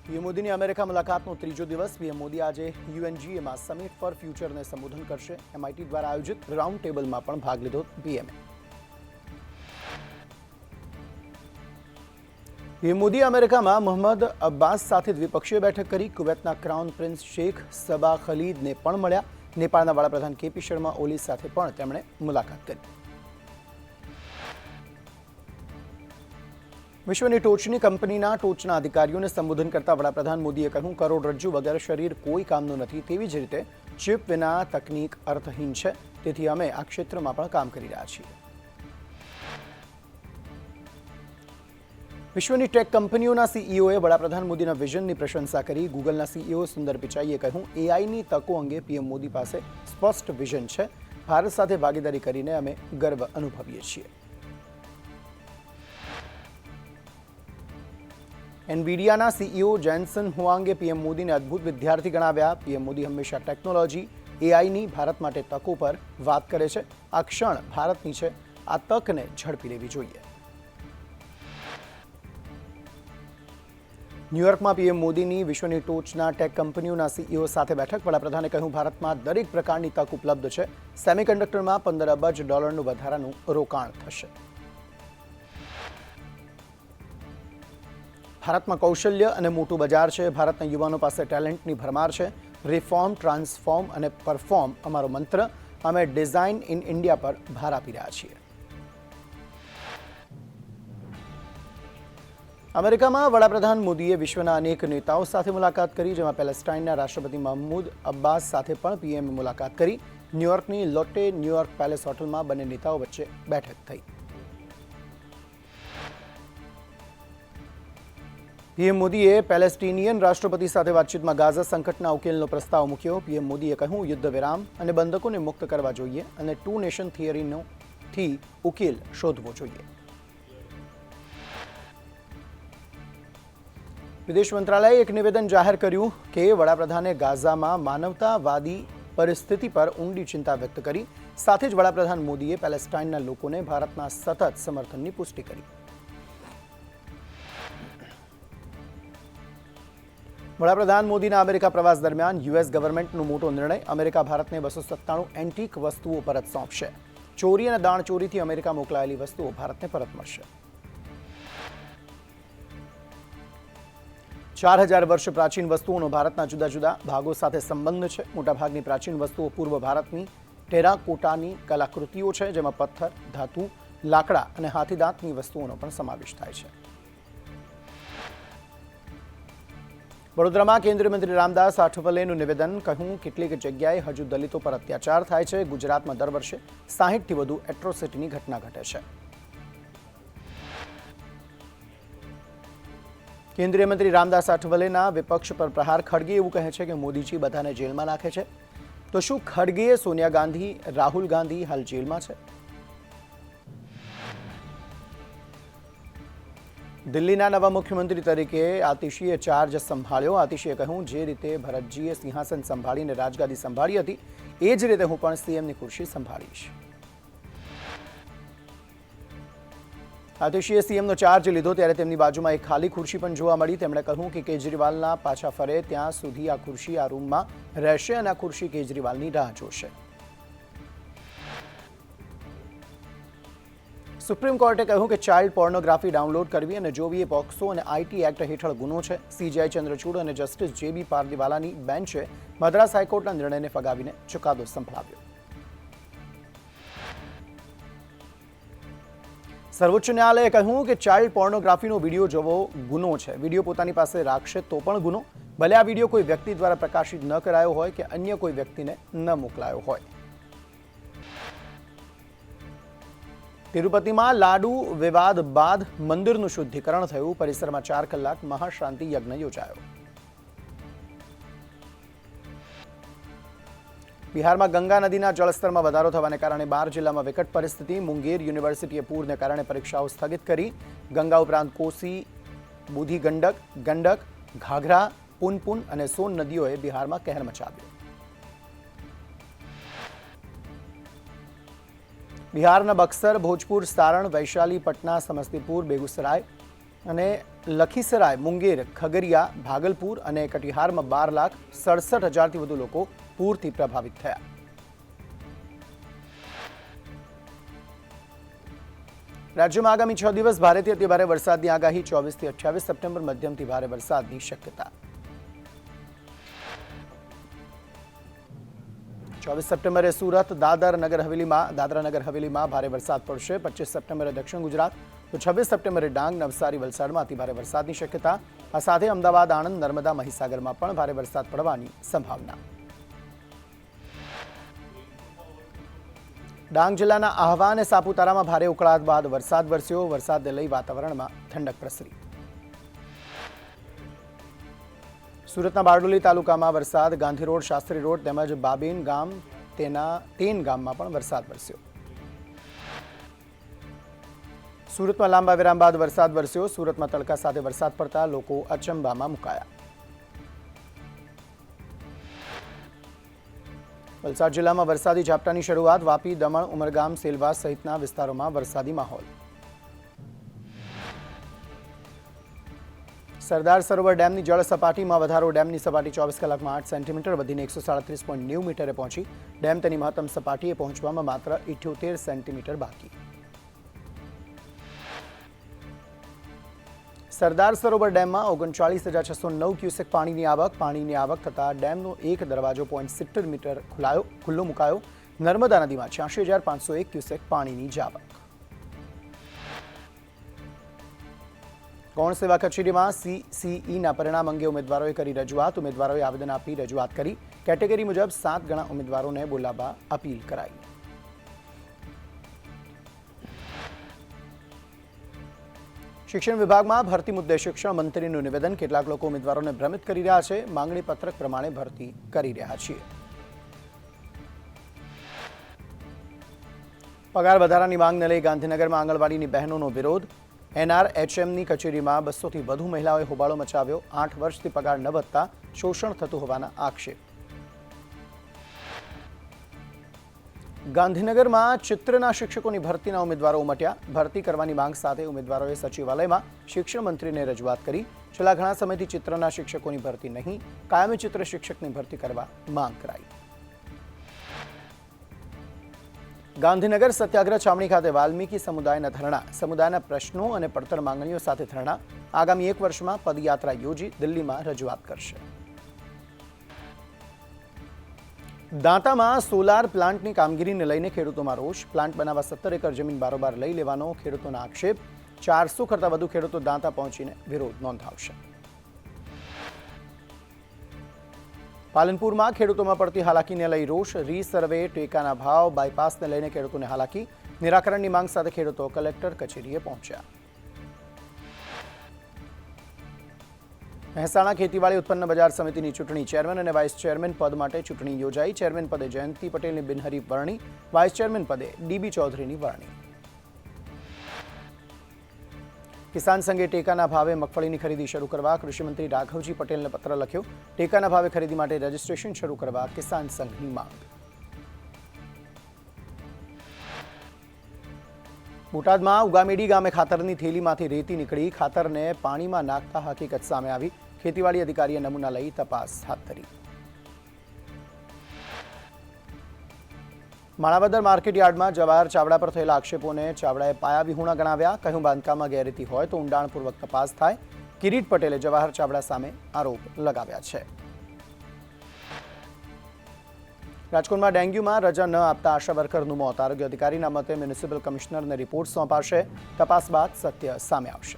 PM મોદીની America મુલાકાતનો ત્રીજો દિવસ પીએમ મોદી આજે યુએનજીએમાં સમિટ ફોર ફ્યુચરને સંબોધન કરશે. એમઆઈટી દ્વારા આયોજિત રાઉન્ડ ટેબલમાં પણ ભાગ લીધો પીએમએ. પીએમ મોદી અમેરિકામાં મોહમ્મદ અબ્બાસ સાથે દ્વિપક્ષીય બેઠક કરી. કુવૈતના ક્રાઉન પ્રિન્સ શેખ સબા ખલીદને પણ મળ્યા. નેપાળના વડાપ્રધાન કેપી શર્મા ઓલી સાથે પણ તેમણે મુલાકાત કરી. વિશ્વની ટોચની કંપનીના ટોચના અધિકારીઓને સંબોધન કરતા વડાપ્રધાન મોદીએ કહ્યું, કરોડરજ્જુ વગર શરીર કોઈ કામનું નથી. તેવી જ રીતે ચિપ વિના તકનીક અર્થહીન છે. તેથી અમે આ ક્ષેત્રમાં પણ કામ કરી રહ્યા છીએ. વિશ્વની ટેક કંપનીઓના સીઈઓએ વડાપ્રધાન મોદીના વિઝનની પ્રશંસા કરી. ગૂગલના સીઈઓ સુંદર પિચાઈએ કહ્યું, એઆઈની તકો અંગે પીએમ મોદી પાસે સ્પષ્ટ વિઝન છે. ભારત સાથે ભાગીદારી કરીને અમે ગર્વ અનુભવીએ છીએ. એનવીડિયાના સીઈઓ જેન્સન હુઆંગે પીએમ મોદીને અદ્ભુત વિદ્યાર્થી ગણાવ્યા. પીએમ મોદી હંમેશા ટેકનોલોજી, એઆઈની ભારત માટે તકો પર વાત કરે છે. આ ક્ષણ ભારતની છે. આ તકને ઝડપી લેવી જોઈએ. ન્યૂયોર્કમાં પીએમ મોદીની વિશ્વની ટોચના ટેક કંપનીઓના સીઈઓ સાથે બેઠક. વડાપ્રધાને કહ્યું, ભારતમાં દરેક પ્રકારની તક ઉપલબ્ધ છે. સેમિકન્ડક્ટરમાં $15 અબજ વધારાનું રોકાણ થશે. ભારતમાં કૌશલ્ય અને મોટું બજાર છે. ભારતના યુવાનો પાસે ટેલેન્ટની ભરમાર છે. રિફોર્મ, ટ્રાન્સફોર્મ અને પરફોર્મ અમારો મંત્ર. અમે ડિઝાઇન ઇન ઇન્ડિયા પર ભાર આપી રહ્યા છીએ. અમેરિકામાં વડાપ્રધાન મોદીએ વિશ્વના અનેક નેતાઓ સાથે મુલાકાત કરી, જેમાં પેલેસ્ટાઇનના રાષ્ટ્રપતિ મહમૂદ અબ્બાસ સાથે પણ પીએમએ મુલાકાત કરી. ન્યૂયોર્કની લોટે ન્યૂયોર્ક પેલેસ હોટલમાં બંને નેતાઓ વચ્ચે બેઠક થઈ. પીએમ મોદીએ પેલેસ્ટીનિયન રાષ્ટ્રપતિ સાથે વાતચીતમાં ગાઝા સંકટના ઉકેલનો પ્રસ્તાવ મૂક્યો. પીએમ મોદીએ કહ્યું, યુદ્ધ વિરામ અને બંધકોને મુક્ત કરવા જોઈએ અને ટુ નેશન થિયરીથી ઉકેલ શોધવો જોઈએ. વિદેશ મંત્રાલયે એક નિવેદન જાહેર કર્યું કે વડાપ્રધાને ગાઝામાં માનવતાવાદી પરિસ્થિતિ પર ઊંડી ચિંતા વ્યક્ત કરી. સાથે જ વડાપ્રધાન મોદીએ પેલેસ્ટાઇનના લોકોને ભારતના સતત સમર્થનની પુષ્ટિ કરી. વડાપ્રધાન મોદીના અમેરિકા પ્રવાસ દરમિયાન યુએસ ગવર્મેન્ટનો મોટો નિર્ણય. અમેરિકા ભારતને 297 એન્ટીક વસ્તુઓ પરત સોંપશે. ચોરી અને દાણચોરીથી અમેરિકા મોકલાયેલી વસ્તુઓ ભારતને પરત મળશે. 4000 વર્ષ પ્રાચીન વસ્તુઓનો ભારતના જુદા જુદા ભાગો સાથે સંબંધ છે. મોટાભાગની પ્રાચીન વસ્તુઓ પૂર્વ ભારતની ટેરાકોટાની કલાકૃતિઓ છે, જેમાં પથ્થર, ધાતુ, લાકડા અને હાથીદાંતની વસ્તુઓનો પણ સમાવેશ થાય છે. વડોદરામાં કેન્દ્રીય મંત્રી રામદાસ આઠવલેનું નિવેદન. કહ્યું, કેટલીક જગ્યાએ હજુ દલિતો પર અત્યાચાર થાય છે. ગુજરાતમાં દર વર્ષે 60થી વધુ એટ્રોસિટીની ઘટના ઘટે છે. કેન્દ્રીય મંત્રી રામદાસ આઠવલેના વિપક્ષ પર પ્રહાર. ખડગે એવું કહે છે કે મોદીજી બધાને જેલમાં નાખે છે. તો શું ખડગે, સોનિયા ગાંધી, રાહુલ ગાંધી હાલ જેલમાં છે? દિલ્હીના નવા મુખ્યમંત્રી તરીકે આતિશીએ ચાર્જ સંભાળ્યો. આતિશીએ કહ્યું, જે રીતે ભરતજીએ સિંહાસન સંભાળીને રાજગાદી સંભાળી હતી, એ જ રીતે હું પણ સીએમની ખુરશી સંભાળીશ. આતિશીએ સીએમનો ચાર્જ લીધો ત્યારે તેમની બાજુમાં એક ખાલી ખુરશી પણ જોવા મળી. તેમણે કહ્યું કે કેજરીવાલના પાછા ફરે ત્યાં સુધી આ ખુરશી આ રૂમમાં રહેશે અને આ ખુરશી કેજરીવાલની રાહ જોશે. સુપ્રીમ કોર્ટે કહ્યું કે ચાઇલ્ડ પોર્નોગ્રાફી ડાઉનલોડ કરવી અને જોવી એ પોક્સો અને આઈટી એક્ટ હેઠળ ગુનો છે. સીજીઆઈ ચંદ્રચૂડ અને જસ્ટિસ જેબી પારદીવાલાની બેન્ચે મદ્રાસ હાઈકોર્ટના નિર્ણયને ફગાવીને ચુકાદો સંભળાવ્યો. સર્વોચ્ચ ન્યાયાલયે કહ્યું કે ચાઇલ્ડ પોર્નોગ્રાફીનો વિડીયો જોવો ગુનો છે. વિડીયો પોતાની પાસે રાખશે તો પણ ગુનો, ભલે આ વિડીયો કોઈ વ્યક્તિ દ્વારા પ્રકાશિત ન કરાયો હોય કે અન્ય કોઈ વ્યક્તિને ન મોકલાયો હોય. તિરુપતિમાં લાડુ વિવાદ બાદ મંદિરનું શુદ્ધિકરણ થયું. પરિસરમાં 4 કલાક મહાશાંતિ યજ્ઞ યોજાયો. બિહારમાં ગંગા નદીના જળસ્તરમાં વધારો થવાને કારણે 12 જિલ્લામાં વિકટ પરિસ્થિતિ. મુંગેર યુનિવર્સિટીએ પૂરને કારણે પરીક્ષાઓ સ્થગિત કરી. ગંગા ઉપરાંત કોસી, બુધી ગંડક, ગંડક, ઘાઘરા, પુનપુન અને સોન નદીઓએ બિહારમાં કહેર મચાવ્યો. બિહારના બક્સર, ભોજપુર, સારણ, વૈશાલી, પટના, સમસ્તીपुर, बेगूसराय, અને લખીસરાય, મુંગેર, ખગરિયા, ભાગલપુર અને કટિહારમાં 12,67,000થી વધુ લોકો પૂરથી પ્રભાવિત થયા. રાજ્યમાં આગામી 6 દિવસ ભારેથી અતિભારે વરસાદની આગાહી. 24 થી 28 સપ્ટેમ્બર મધ્યમથી ભારે વરસાદની શક્યતા. 24 સપ્ટેમ્બરે સુરત, દાદરા નગર હવેલીમાં ભારે વરસાદ પડશે. 25 સપ્ટેમ્બરે દક્ષિણ ગુજરાત તો 26 સપ્ટેમ્બરે ડાંગ, નવસારી, વલસાડમાં અતિભારે વરસાદની શક્યતા. આ સાથે અમદાવાદ, આણંદ, નર્મદા, મહીસાગરમાં પણ ભારે વરસાદ પડવાની સંભાવના. ડાંગ જિલ્લાના આહવા અને સાપુતારામાં ભારે ઉકળાટ બાદ વરસાદ વરસ્યો. વરસાદને લઈ વાતાવરણમાં ઠંડક પ્રસરી. સુરતના બારડોલી તાલુકામાં વરસાદ. ગાંધી રોડ, શાસ્ત્રી રોડ તેમજ બાબેન ગામ તેન ગામમાં પણ વરસાદ વરસ્યો. સુરતમાં લાંબા વિરામ બાદ વરસાદ વરસ્યો. સુરતમાં તડકા સાથે વરસાદ પડતા લોકો અચંબામાં મુકાયા. વલસાડ જિલ્લામાં વરસાદી ઝાપટાની શરૂઆત. વાપી, દમણ, ઉમરગામ, સેલવાસ સહિતના વિસ્તારોમાં વરસાદી માહોલ. સરદાર સરોવર ડેમની જળ સપાટીમાં વધારો. ડેમની સપાટી 24 કલાકમાં 8 સેન્ટીમીટર વધીને 137.90 મીટરે પહોંચી. ડેમ તેની મહત્તમ સપાટીએ પહોંચવામાં માત્ર 78 સેન્ટીમીટર બાકી. સરદાર સરોવર ડેમમાં 39,609 ક્યુસેક પાણીની આવક. પાણીની આવક થતાં ડેમનો એક દરવાજો 0.70 મીટર ખુલ્લો મુકાયો. નર્મદા નદીમાં 86,501 ક્યુસેક પાણીની જાવક. ગૌણ સેવા કચેરીમાં CCEના પરિણામ અંગે ઉમેદવારોએ કરી રજૂઆત. ઉમેદવારોએ આવેદન આપી રજૂઆત કરી. કેટેગરી મુજબ 7 ગણા ઉમેદવારોને બોલાવવા અપીલ કરાઈ. શિક્ષણ વિભાગમાં ભરતી મુદ્દે શિક્ષણ મંત્રીનું નિવેદન. કેટલાક લોકો ઉમેદવારોને ભ્રમિત કરી રહ્યા છે. માંગણી પત્રક પ્રમાણે ભરતી કરી રહ્યા છીએ. પગાર વધારાની માંગને લઈ ગાંધીનગરમાં આંગણવાડીની બહેનોનો વિરોધ. NRHMની કચેરીમાં 200થી વધુ મહિલાઓએ હોબાળો મચાવ્યો. 8 વર્ષથી પગાર ન વધતા શોષણ થતું હોવાના આક્ષેપ. ગાંધીનગરમાં ચિત્રના શિક્ષકોની ભરતીના ઉમેદવારો ઉમટ્યા. ભરતી કરવાની માંગ સાથે ઉમેદવારોએ સચિવાલયમાં શિક્ષણ મંત્રીને રજૂઆત કરી. છેલ્લા ઘણા સમયથી ચિત્રના શિક્ષકોની ભરતી નહીં, કાયમી ચિત્ર શિક્ષકની ભરતી કરવા માંગ કરાઈ. ગાંધીનગર સત્યાગ્રહ છાવણી ખાતે વાલ્મીકી સમુદાયના ધરણા. સમુદાયના પ્રશ્નો અને પડતર માંગણીઓ સાથે ધરણા. આગામી 1 વર્ષમાં પદયાત્રા યોજી દિલ્હીમાં રજૂઆત કરશે. દાંતામાં સોલાર પ્લાન્ટની કામગીરીને લઈને ખેડૂતોમાં રોષ. પ્લાન્ટ બનાવવા 17 એકર જમીન બારોબાર લઈ લેવાનો ખેડૂતોના આક્ષેપ. 400 કરતાં વધુ ખેડૂતો દાંતા પહોંચીને વિરોધ નોંધાવશે. પાલનપુરમાં ખેડૂતોમાં પડતી હાલાકીને લઈ રોષ. રીસર્વે, ટેકાના ભાવ, બાયપાસને લઈને ખેડૂતોને હાલાકી. નિરાકરણની માંગ સાથે ખેડૂતો કલેક્ટર કચેરીએ પહોંચ્યા. મહેસાણા ખેતીવાડી ઉત્પન્ન બજાર સમિતિની ચૂંટણી. ચેરમેન અને વાઇસ ચેરમેન પદ માટે ચૂંટણી યોજાઈ. ચેરમેન પદે જયંતિ પટેલની બિનહરીફ વરણી. વાઇસ ચેરમેન પદે DB ચૌધરીની વરણી. કિસાન સંઘે ટેકાના ભાવે મગફળીની ખરીદી શરૂ કરવા કૃષિમંત્રી રાઘવજી પટેલને પત્ર લખ્યો. ટેકાના ભાવે ખરીદી માટે રજીસ્ટ્રેશન શરૂ કરવા કિસાન સંઘની માંગ. બોટાદમાં ઉગામેડી ગામે ખાતરની થેલીમાંથી રેતી નીકળી. ખાતરને પાણીમાં નાખતા હકીકત સામે આવી. ખેતીવાડી અધિકારીએ નમૂના લઈ તપાસ હાથ ધરી. માણાવદર માર્કેટ યાર્ડમાં જવાહર ચાવડા પર થયેલા આક્ષેપોને ચાવડાએ પાયા વિહોણા ગણાવ્યા. કહ્યું બાંધકામમાં ગેરરીતિ હોય તો ઊંડાણપૂર્વક તપાસ થાય. કિરીટ પટેલે જવાહર ચાવડા સામે આરોપ લગાવ્યા છે. રાજકોટમાં ડેન્ગ્યુમાં રજા ન આપતા આશા વર્કરનું મોત. આરોગ્ય અધિકારીના મતે મ્યુનિસિપલ કમિશનરને રિપોર્ટ સોંપાશે. તપાસ બાદ સત્ય સામે આવશે.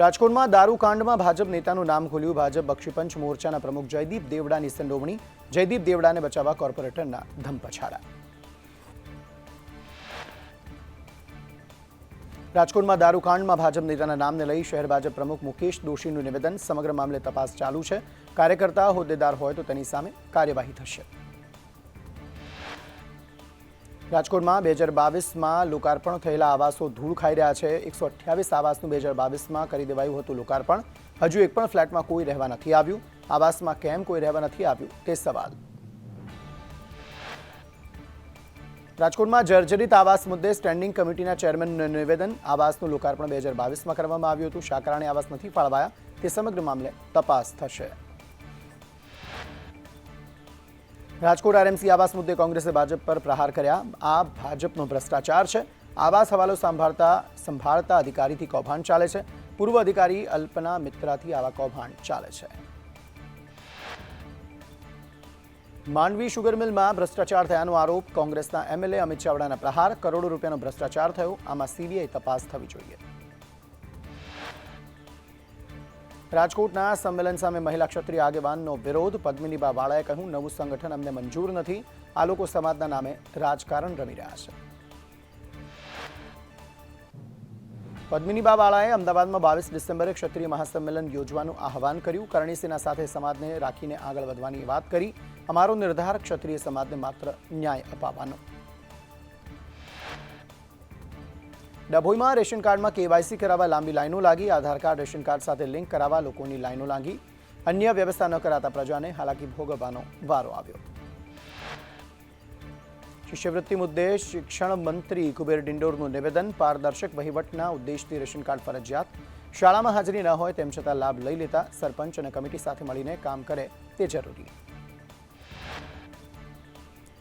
રાજકોટમાં દારૂકાંડમાં ભાજપ નેતાનું નામ ખુલ્યું. ભાજપ બક્ષીપંચ મોરચાના પ્રમુખ જયદીપ દેવડાની સંડોવણી. જયદીપ દેવડાને બચાવવા કોર્પોરેટરના ધમપછાડા. રાજકોટમાં દારૂકાંડમાં ભાજપ નેતાના નામને લઈ શહેર ભાજપ પ્રમુખ મુકેશ દોશીનું નિવેદન. સમગ્ર મામલે તપાસ ચાલુ છે. કાર્યકર્તા હોદ્દેદાર હોય તો તેની સામે કાર્યવાહી થશે. રાજકોટમાં 2022માં લોકાર્પણ થયેલા આવાસો ધૂળ ખાઈ રહ્યા છે. 128 આવાસનું 2022માં કરી દેવાયું હતું લોકાર્પણ. હજુ એક પણ ફ્લેટમાં કોઈ રહેવા નથી આવ્યું. આવાસમાં કેમ કોઈ રહેવા નથી આવ્યું તે સવાલ. રાજકોટમાં જર્જરિત આવાસ મુદ્દે સ્ટેન્ડિંગ કમિટીના ચેરમેનનું નિવેદન. આવાસનું લોકાર્પણ 2022માં કરવામાં આવ્યું હતું. શા કારણે આવાસ નથી ફાળવાયા તે સમગ્ર મામલે તપાસ થશે. રાજકોટ આરએમસી આવાસ મુદ્દે કોંગ્રેસે ભાજપ પર પ્રહાર કર્યા. આ ભાજપનો ભ્રષ્ટાચાર છે. આવાસ હવાલો સંભાળતા અધિકારીથી કૌભાંડ ચાલે છે. પૂર્વ અધિકારી અલ્પના મિત્રાથી આવા કૌભાંડ ચાલે છે. માંડવી શુગર મિલમાં ભ્રષ્ટાચાર થયાનો આરોપ. કોંગ્રેસના એમએલએ અમિત ચાવડાના પ્રહાર. કરોડો રૂપિયાનો ભ્રષ્ટાચાર થયો. આમાં સીબીઆઈ તપાસ થવી જોઈએ. રાજકોટના સંમેલન સામે મહિલા ક્ષત્રિય આગેવાનનો વિરોધ. પદ્મિનીબા વાળાએ કહ્યું, નવું સંગઠન અમને મંજૂર નથી. આ લોકો સમાજના નામે રાજકારણ રમી રહ્યા છે. પદ્મિનીબા વાળાએ અમદાવાદમાં 22 ડિસેમ્બરે ક્ષત્રિય મહાસંમેલન યોજવાનું આહવાન કર્યું. કરણીસીના સાથે સમાજને રાખીને આગળ વધવાની વાત કરી. અમારો નિર્ધાર ક્ષત્રિય સમાજને માત્ર ન્યાય અપાવવાનો. ડભોઈમાં રેશન કાર્ડમાં કેવાયસી કરાવવા લાંબી લાઈનો લાગી. આધાર કાર્ડ રેશન કાર્ડ સાથે લિંક કરાવવા લોકોની લાઈનો લાગી. અન્ય વ્યવસ્થા ન કરાતા પ્રજાને હાલાકી ભોગવવાનો વારો આવ્યો. શિષ્યવૃત્તિ મુદ્દે શિક્ષણ મંત્રી કુબેર ડિંડોરનું નિવેદન. પારદર્શક વહીવટના ઉદ્દેશથી રેશન કાર્ડ ફરજિયાત. શાળામાં હાજરી ન હોય તેમ છતાં લાભ લઈ લેતા સરપંચ અને કમિટી સાથે મળીને કામ કરે તે જરૂરી.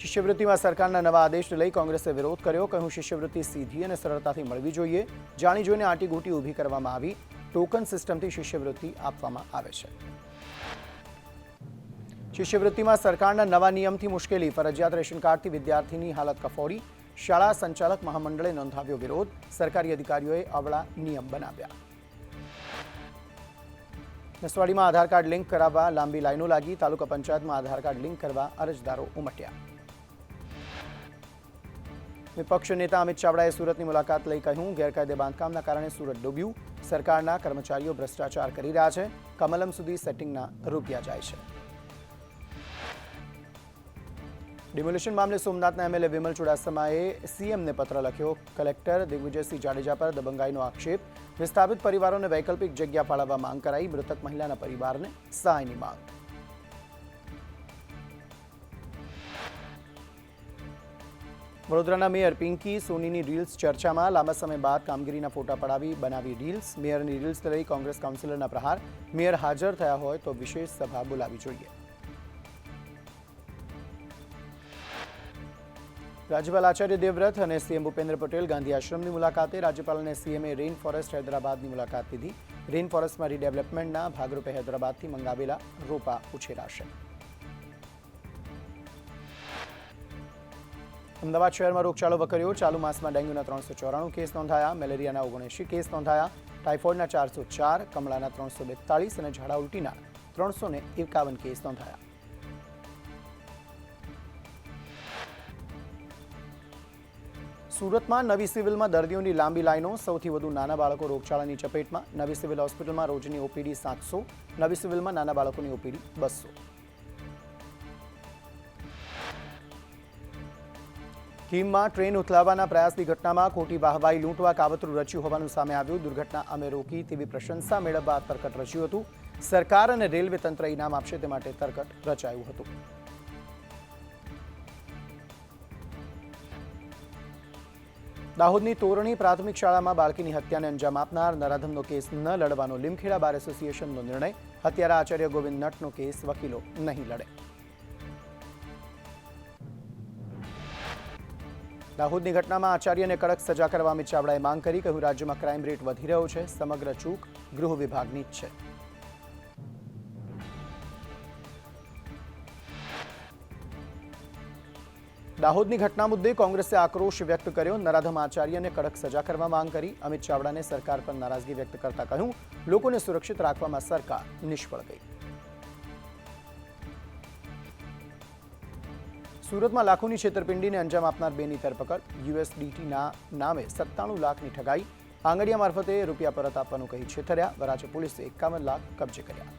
શિષ્યવૃત્તિમાં સરકારના નવા આદેશને લઈ કોંગ્રેસે વિરોધ કર્યો. કહ્યું, શિષ્યવૃત્તિ સીધી અને સરળતાથી મળવી જોઈએ. જાણી જોઈને આંટીઘૂંટી ઊભી કરવામાં આવી. ટોકન સિસ્ટમથી શિષ્યવૃત્તિ આપવામાં આવે છે. શિષ્યવૃત્તિમાં સરકારના નવા નિયમથી મુશ્કેલી. ફરજિયાત રેશન કાર્ડથી વિદ્યાર્થીની હાલત કફોડી. શાળા સંચાલક મહામંડળે નોંધાવ્યો વિરોધ. સરકારી અધિકારીઓએ અવળા નિયમ બનાવ્યા. નસવાડીમાં આધાર કાર્ડ લિંક કરાવવા લાંબી લાઈનો લાગી. તાલુકા પંચાયતમાં આધાર કાર્ડ લિંક કરવા અરજદારો ઉમટ્યા. વિપક્ષ નેતા અમિત ચાવડાએ સુરતની મુલાકાત લઈ કહ્યું, ગેરકાયદે બાંધકામના કારણે સુરત ડૂબ્યું. સરકારના કર્મચારીઓ ભ્રષ્ટાચાર કરી રહ્યા છે. કમલમ સુધી સેટિંગના રૂપિયા જાય છે. ડિમોલિશન મામલે સોમનાથના એમએલએ વિમલ ચુડાસમાએ સીએમને પત્ર લખ્યો. કલેક્ટર દિગ્વિજયસિંહ જાડેજા પર દબંગાઈનો આક્ષેપ. વિસ્થાપિત પરિવારોને વૈકલ્પિક જગ્યા ફાળવવા માંગ કરાઈ. મૃતક મહિલાના પરિવારને સહાયની માંગ. વડોદરાના મેયર પિંકી સોનીની રીલ્સ ચર્ચામાં. લાંબા સમય બાદ કામગીરીના ફોટા પડાવી બનાવી રીલ્સ. મેયરની રીલ્સ લઈ કોંગ્રેસ કાઉન્સિલરના પ્રહાર. મેયર હાજર થયા હોય તો વિશેષ સભા બોલાવી જોઈએ. રાજ્યપાલ આચાર્ય દેવવ્રત અને સીએમ ભૂપેન્દ્ર પટેલ ગાંધી આશ્રમની મુલાકાતે. રાજ્યપાલ અને સીએમએ રેઇન ફોરેસ્ટ હૈદરાબાદની મુલાકાત લીધી. રેઇન ફોરેસ્ટમાં રીડેવલપમેન્ટના ભાગરૂપે હૈદરાબાદથી મંગાવેલા રોપા ઉછેરાશે. અમદાવાદ શહેરમાં રોગચાળો વકર્યો. ચાલુ માસમાં ડેન્ગ્યુના 394 કેસ નોંધાયા. મેલેરિયાના 79 કેસ નોંધાયા. ટાઇફોઇડના 404, કમળાના 342 અને ઝાડા ઉલટીના 351 કેસ નોંધાયા. સુરતમાં નવી સિવિલમાં દર્દીઓની લાંબી લાઈનો. સૌથી વધુ નાના બાળકો રોગચાળાની ચપેટમાં. નવી સિવિલ હોસ્પિટલમાં રોજની ઓપીડી 700. નવી સિવિલમાં નાના બાળકોની ઓપીડી 200. કીમમાં ટ્રેન ઉથલાવવાના પ્રયાસની ઘટનામાં ખોટી વાહવાઈ લૂંટવા કાવતરું રચ્યું હોવાનું સામે આવ્યું. દુર્ઘટના અમે રોકી તેવી પ્રશંસા મેળવવા તરકટ રચ્યું હતું. સરકાર અને રેલવે તંત્ર ઇનામ આપશે તે માટે તરકટ રચાયું હતું. દાહોદની તોરણી પ્રાથમિક શાળામાં બાળકીની હત્યાને અંજામ આપનાર નરાધમનો કેસ ન લડવાનો લીમખેડા બાર એસોસિએશનનો નિર્ણય. હત્યારા આચાર્ય ગોવિંદ નટનો કેસ વકીલો નહીં લડે. દાહોદની ઘટનામાં આચાર્યને કડક સજા કરવા અમિત ચાવડાએ માંગ કરી. કહ્યું, રાજ્યમાં ક્રાઇમ રેટ વધી રહ્યો છે. સમગ્ર ચૂક ગૃહ વિભાગની જ છે. દાહોદની ઘટના મુદ્દે કોંગ્રેસે આક્રોશ વ્યક્ત કર્યો. નરાધમ આચાર્યને કડક સજા કરવા માંગ કરી. અમિત ચાવડાને સરકાર પર નારાજગી વ્યક્ત કરતા કહ્યું, લોકોને સુરક્ષિત રાખવામાં સરકાર નિષ્ફળ ગઈ. સુરતમાં લાખોની છેતરપિંડીને અંજામ આપનાર બેની ધરપકડ. યુએસડીટીના નામે 97 લાખની ઠગાઈ. આંગડિયા મારફતે રૂપિયા પરત આપવાનું કહી છેતર્યા. વરાછા પોલીસે 51 લાખ કબજે કર્યા.